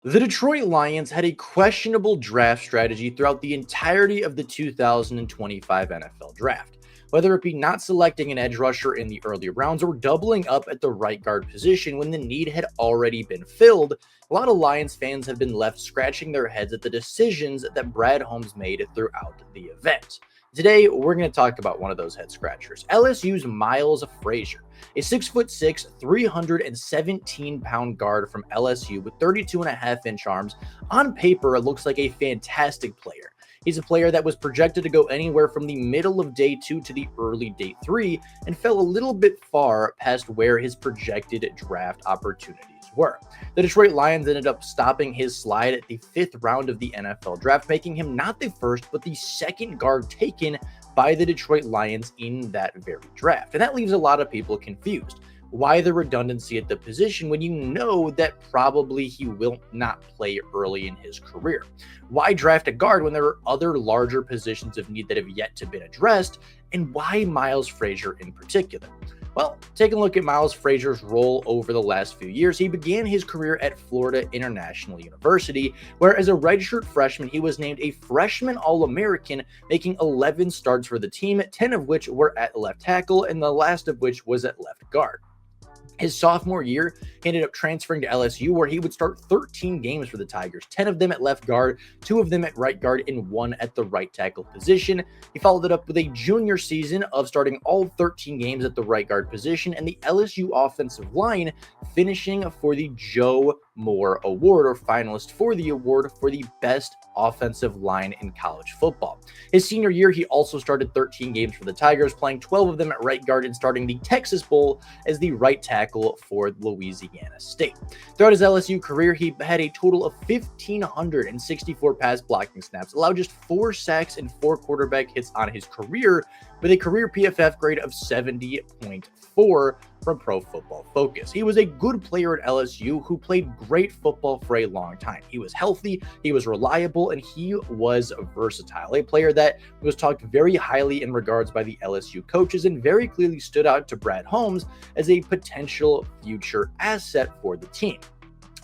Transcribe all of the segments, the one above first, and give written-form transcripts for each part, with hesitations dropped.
The Detroit Lions had a questionable draft strategy throughout the entirety of the 2025 NFL Draft. Whether it be not selecting an edge rusher in the early rounds or doubling up at the right guard position when the need had already been filled, a lot of Lions fans have been left scratching their heads at the decisions that Brad Holmes made throughout the event. Today, we're going to talk about one of those head scratchers, LSU's Miles Frazier, a 6'6", 317-pound guard from LSU with 32.5-inch arms. On paper, it looks like a fantastic player. He's a player that was projected to go anywhere from the middle of day 2 to the early day 3 and fell a little bit far past where his projected draft opportunities were. The Detroit Lions ended up stopping his slide at the 5th round of the NFL Draft, making him not the first but the second guard taken by the Detroit Lions in that very draft. And that leaves a lot of people confused. Why the redundancy at the position when you know that probably he will not play early in his career? Why draft a guard when there are other larger positions of need that have yet to be addressed? And why Miles Frazier in particular? Well, take a look at Miles Frazier's role over the last few years. He began his career at Florida International University, where as a redshirt freshman, he was named a freshman All-American, making 11 starts for the team, 10 of which were at left tackle, and the last of which was at left guard. His sophomore year, he ended up transferring to LSU, where he would start 13 games for the Tigers, 10 of them at left guard, 2 of them at right guard, and 1 at the right tackle position. He followed it up with a junior season of starting all 13 games at the right guard position, and the LSU offensive line finishing for the Joe Moore Award, or finalist for the award for the best offensive line in college football. His senior year, he also started 13 games for the Tigers, playing 12 of them at right guard and starting the Texas Bowl as the right tackle for Louisiana State. Throughout his LSU career, he had a total of 1,564 pass blocking snaps, allowed just 4 sacks and 4 quarterback hits on his career, with a career PFF grade of 70.4 from Pro Football Focus. He was a good player at LSU who played great football for a long time. He was healthy, he was reliable, and he was versatile. A player that was talked very highly in regards by the LSU coaches and very clearly stood out to Brad Holmes as a potential future asset for the team.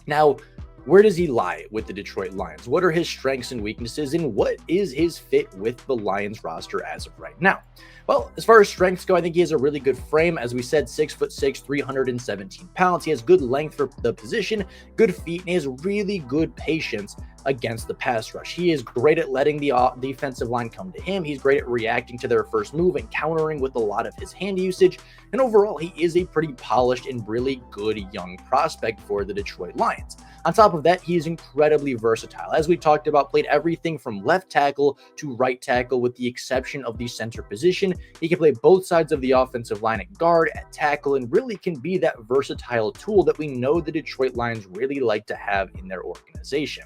Now, where does he lie with the Detroit Lions? What are his strengths and weaknesses, and what is his fit with the Lions roster as of right now? Well, as far as strengths go, I think he has a really good frame. As we said, 6'6", 317 pounds. He has good length for the position, good feet, and he has really good patience against the pass rush. He is great at letting the defensive line come to him. He's great at reacting to their first move and countering with a lot of his hand usage. And overall, he is a pretty polished and really good young prospect for the Detroit Lions. On top of that, he is incredibly versatile. As we talked about, played everything from left tackle to right tackle with the exception of the center position. He can play both sides of the offensive line at guard, at tackle, and really can be that versatile tool that we know the Detroit Lions really like to have in their organization.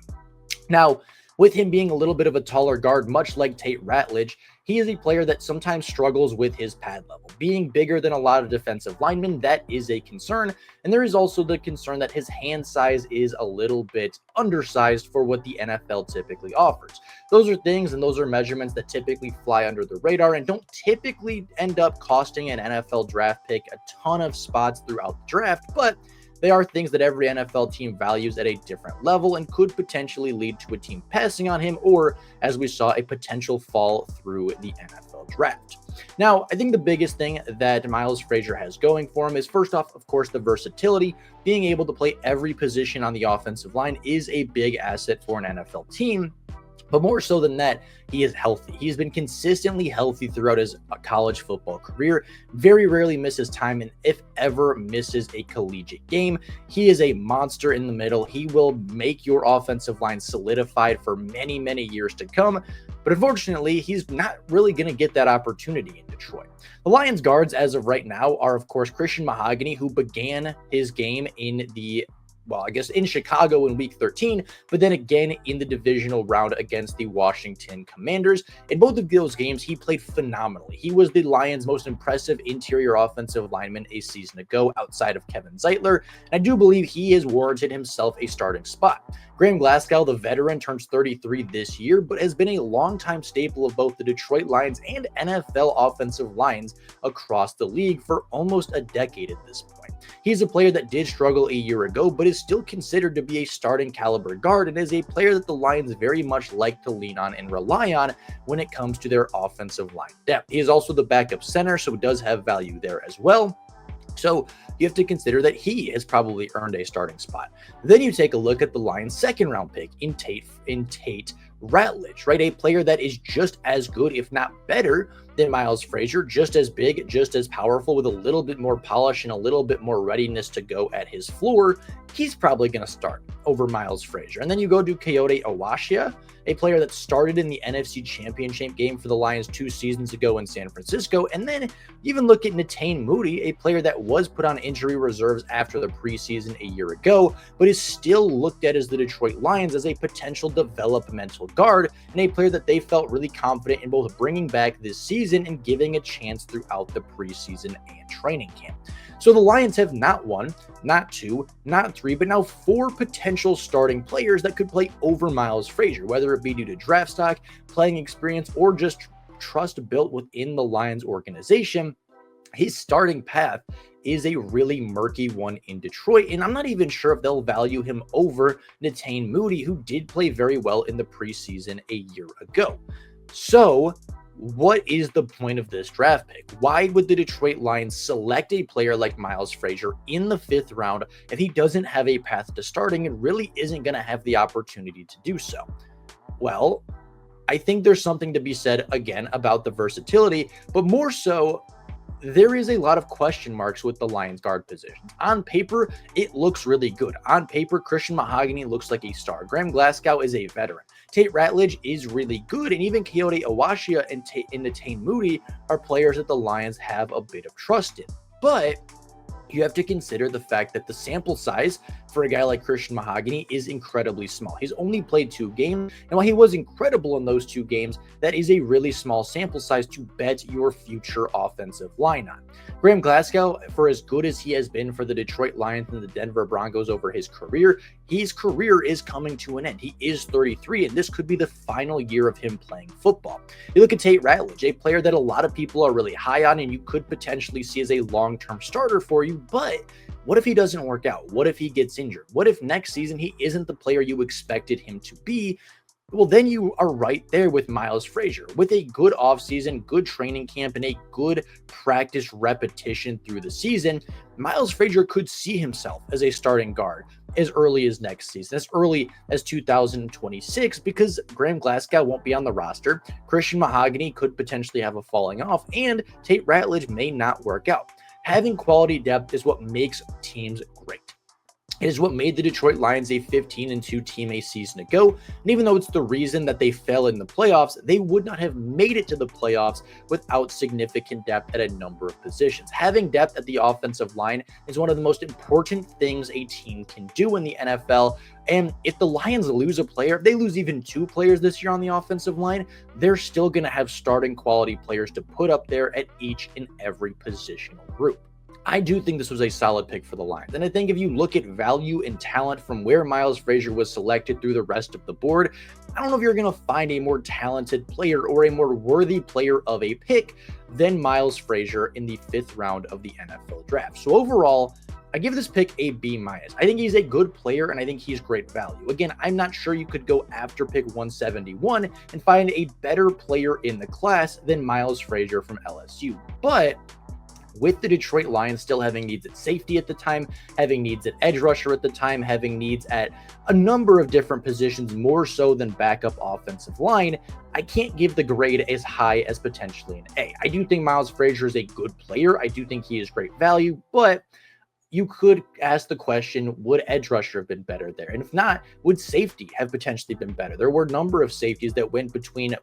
Now, with him being a little bit of a taller guard, much like Tate Ratledge, he is a player that sometimes struggles with his pad level. Being bigger than a lot of defensive linemen, that is a concern. And there is also the concern that his hand size is a little bit undersized for what the NFL typically offers. Those are things and those are measurements that typically fly under the radar and don't typically end up costing an NFL draft pick a ton of spots throughout the draft, but they are things that every NFL team values at a different level and could potentially lead to a team passing on him or, as we saw, a potential fall through the NFL draft. Now, I think the biggest thing that Miles Frazier has going for him is, first off, of course, the versatility. Being able to play every position on the offensive line is a big asset for an NFL team. But more so than that, he is healthy. He's been consistently healthy throughout his college football career, very rarely misses time, and if ever misses a collegiate game. He is a monster in the middle. He will make your offensive line solidified for many, many years to come. But unfortunately, he's not really going to get that opportunity in Detroit. The Lions guards, as of right now, are, of course, Christian Mahogany, who began his game in in Chicago in week 13, but then again in the divisional round against the Washington Commanders. In both of those games, he played phenomenally. He was the Lions' most impressive interior offensive lineman a season ago outside of Kevin Zeitler, and I do believe he has warranted himself a starting spot. Graham Glasgow, the veteran, turns 33 this year, but has been a longtime staple of both the Detroit Lions and NFL offensive lines across the league for almost a decade at this point. He's a player that did struggle a year ago, but is still considered to be a starting caliber guard and is a player that the Lions very much like to lean on and rely on when it comes to their offensive line depth. He is also the backup center, so it does have value there as well. So you have to consider that he has probably earned a starting spot. Then you take a look at the Lions' second-round pick in Tate Ratledge, right? A player that is just as good, if not better, than Miles Frazier, just as big, just as powerful, with a little bit more polish and a little bit more readiness to go at his floor. He's probably going to start over Miles Frazier. And then you go to Coyote Awashia, a player that started in the NFC Championship game for the Lions 2 seasons ago in San Francisco. And then even look at Netane Moody, a player that was put on injury reserves after the preseason a year ago, but is still looked at as the Detroit Lions as a potential developmental guard and a player that they felt really confident in both bringing back this season and giving a chance throughout the preseason and training camp. So the Lions have not one, not two, not three, but now 4 potential starting players that could play over Miles Frazier, whether it be due to draft stock, playing experience, or just trust built within the Lions organization. His starting path is a really murky one in Detroit, and I'm not even sure if they'll value him over Netane Moody, who did play very well in the preseason a year ago. So what is the point of this draft pick? Why would the Detroit Lions select a player like Miles Frazier in the 5th round if he doesn't have a path to starting and really isn't going to have the opportunity to do so? Well, I think there's something to be said again about the versatility, but more so, there is a lot of question marks with the Lions guard position. On paper, it looks really good. On paper, Christian Mahogany looks like a star. Graham Glasgow is a veteran. Tate Ratledge is really good, and even Coyote Awashia and Netane Moody are players that the Lions have a bit of trust in. But you have to consider the fact that the sample size for a guy like Christian Mahogany is incredibly small. He's only played 2 games, and while he was incredible in those 2 games, that is a really small sample size to bet your future offensive line on. Graham Glasgow, for as good as he has been for the Detroit Lions and the Denver Broncos over his career is coming to an end. He is 33, and this could be the final year of him playing football. You look at Tate Ratledge, a player that a lot of people are really high on and you could potentially see as a long-term starter for you, but what if he doesn't work out? What if he gets injured? What if next season he isn't the player you expected him to be? Well, then you are right there with Miles Frazier. With a good offseason, good training camp, and a good practice repetition through the season, Miles Frazier could see himself as a starting guard as early as next season, as early as 2026, because Graham Glasgow won't be on the roster. Christian Mahogany could potentially have a falling off, and Tate Ratledge may not work out. Having quality depth is what makes teams great. It is what made the Detroit Lions a 15-2 team a season ago, and even though it's the reason that they fell in the playoffs, they would not have made it to the playoffs without significant depth at a number of positions. Having depth at the offensive line is one of the most important things a team can do in the NFL, and if the Lions lose a player, if they lose even 2 players this year on the offensive line, they're still going to have starting quality players to put up there at each and every positional group. I do think this was a solid pick for the Lions. And I think if you look at value and talent from where Miles Frazier was selected through the rest of the board, I don't know if you're going to find a more talented player or a more worthy player of a pick than Miles Frazier in the 5th round of the NFL draft. So overall, I give this pick a B-. I think he's a good player, and I think he's great value. Again, I'm not sure you could go after pick 171 and find a better player in the class than Miles Frazier from LSU. But with the Detroit Lions still having needs at safety at the time, having needs at edge rusher at the time, having needs at a number of different positions, more so than backup offensive line, I can't give the grade as high as potentially an A. I do think Miles Frazier is a good player. I do think he is great value, but you could ask the question, would edge rusher have been better there? And if not, would safety have potentially been better? There were a number of safeties that went between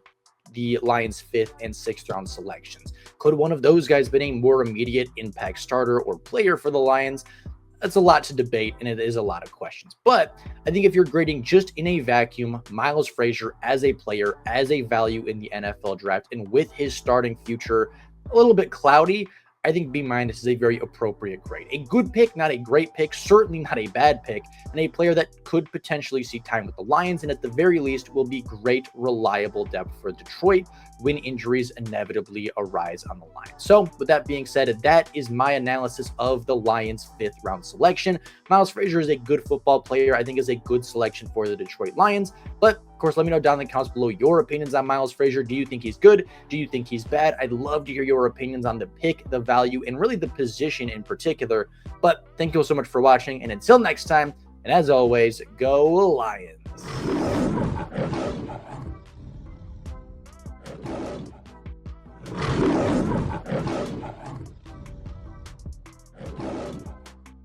the Lions' 5th and 6th round selections. Could one of those guys been a more immediate impact starter or player for the Lions? That's a lot to debate, and it is a lot of questions. But I think if you're grading just in a vacuum, Miles Frazier as a player, as a value in the NFL draft, and with his starting future a little bit cloudy, I think B- is a very appropriate grade. A good pick, not a great pick, certainly not a bad pick, and a player that could potentially see time with the Lions and at the very least will be great, reliable depth for Detroit when injuries inevitably arise on the line. So with that being said, that is my analysis of the Lions' 5th round selection. Miles Frazier is a good football player. I think is a good selection for the Detroit Lions. But of course, let me know down in the comments below your opinions on Miles Frazier. Do you think he's good? Do you think he's bad? I'd love to hear your opinions on the pick, the value, and really the position in particular. But thank you all so much for watching. And until next time, and as always, go Lions.